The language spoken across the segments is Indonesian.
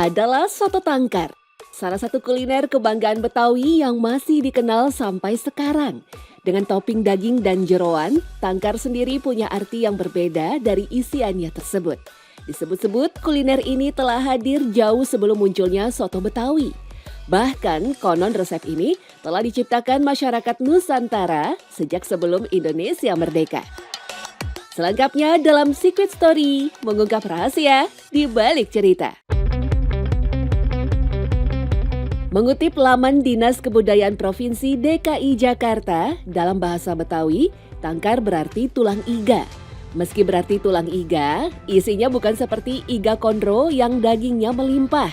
adalah soto tangkar. Salah satu kuliner kebanggaan Betawi yang masih dikenal sampai sekarang. Dengan topping daging dan jeroan, tangkar sendiri punya arti yang berbeda dari isiannya tersebut. Disebut-sebut kuliner ini telah hadir jauh sebelum munculnya soto Betawi. Bahkan konon resep ini telah diciptakan masyarakat Nusantara sejak sebelum Indonesia merdeka. Selengkapnya dalam Secret Story, mengungkap rahasia di balik cerita. Mengutip laman Dinas Kebudayaan Provinsi DKI Jakarta, dalam bahasa Betawi, tangkar berarti tulang iga. Meski berarti tulang iga, isinya bukan seperti iga kondro yang dagingnya melimpah.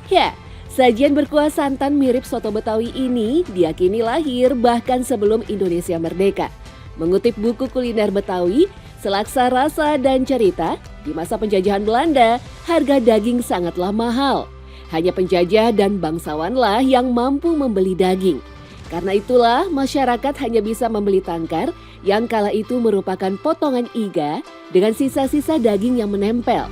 Ya, sajian berkuah santan mirip soto Betawi ini diyakini lahir bahkan sebelum Indonesia merdeka. Mengutip buku kuliner Betawi, Selaksa Rasa dan Cerita, di masa penjajahan Belanda, harga daging sangatlah mahal. Hanya penjajah dan bangsawanlah yang mampu membeli daging. Karena itulah masyarakat hanya bisa membeli tangkar yang kala itu merupakan potongan iga dengan sisa-sisa daging yang menempel.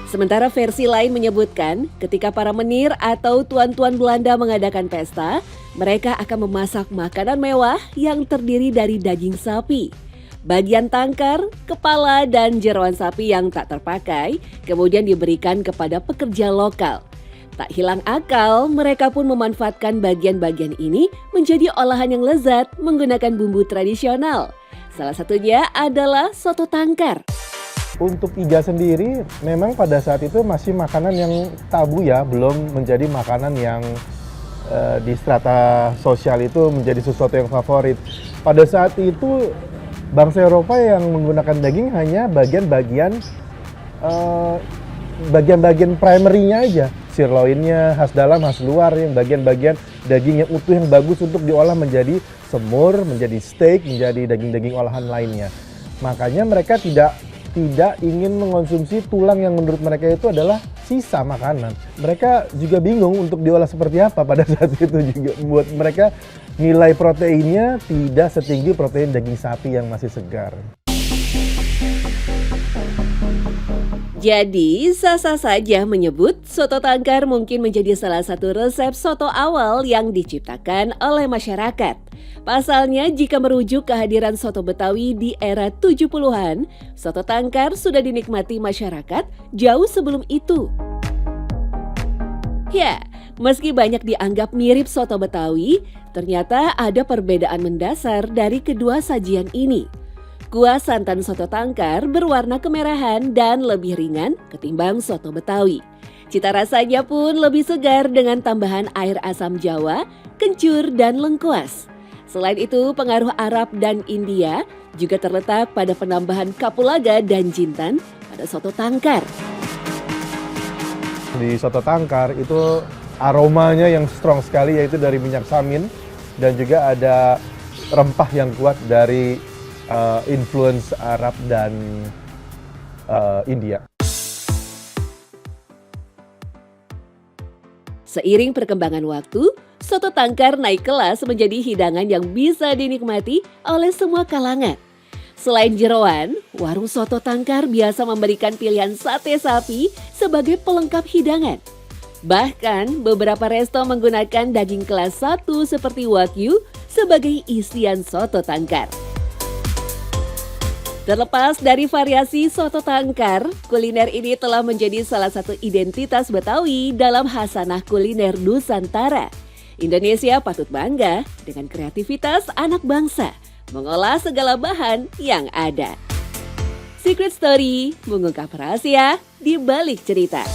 Sementara versi lain menyebutkan ketika para menir atau tuan-tuan Belanda mengadakan pesta, mereka akan memasak makanan mewah yang terdiri dari daging sapi. Bagian tangkar, kepala, dan jeroan sapi yang tak terpakai kemudian diberikan kepada pekerja lokal. Tak hilang akal, mereka pun memanfaatkan bagian-bagian ini menjadi olahan yang lezat menggunakan bumbu tradisional. Salah satunya adalah soto tangkar. Untuk iga sendiri memang pada saat itu masih makanan yang tabu ya, belum menjadi makanan yang di strata sosial itu menjadi sesuatu yang favorit. Pada saat itu bangsa Eropa yang menggunakan daging hanya bagian-bagian primary-nya aja. Sirloinnya, khas dalam, khas luar, yang bagian-bagian daging yang utuh yang bagus untuk diolah menjadi semur, menjadi steak, menjadi daging-daging olahan lainnya. Makanya mereka tidak ingin mengonsumsi tulang yang menurut mereka itu adalah sisa makanan. Mereka juga bingung untuk diolah seperti apa pada saat itu juga. Buat mereka nilai proteinnya tidak setinggi protein daging sapi yang masih segar. Jadi, sah-sah saja menyebut soto tangkar mungkin menjadi salah satu resep soto awal yang diciptakan oleh masyarakat. Pasalnya, jika merujuk kehadiran soto Betawi di era 70-an, soto tangkar sudah dinikmati masyarakat jauh sebelum itu. Ya, meski banyak dianggap mirip soto Betawi, ternyata ada perbedaan mendasar dari kedua sajian ini. Kuah santan soto tangkar berwarna kemerahan dan lebih ringan ketimbang soto Betawi. Cita rasanya pun lebih segar dengan tambahan air asam Jawa, kencur, dan lengkuas. Selain itu, pengaruh Arab dan India juga terletak pada penambahan kapulaga dan jintan pada soto tangkar. Di soto tangkar itu aromanya yang strong sekali, yaitu dari minyak samin, dan juga ada rempah yang kuat dari influence Arab dan India. Seiring perkembangan waktu, soto tangkar naik kelas menjadi hidangan yang bisa dinikmati oleh semua kalangan. Selain jeroan, warung soto tangkar biasa memberikan pilihan sate sapi sebagai pelengkap hidangan. Bahkan beberapa resto menggunakan daging kelas 1 seperti Wagyu sebagai isian soto tangkar. Terlepas dari variasi soto tangkar, kuliner ini telah menjadi salah satu identitas Betawi dalam khasanah kuliner Nusantara. Indonesia patut bangga dengan kreativitas anak bangsa mengolah segala bahan yang ada. Secret Story mengungkap rahasia di balik cerita.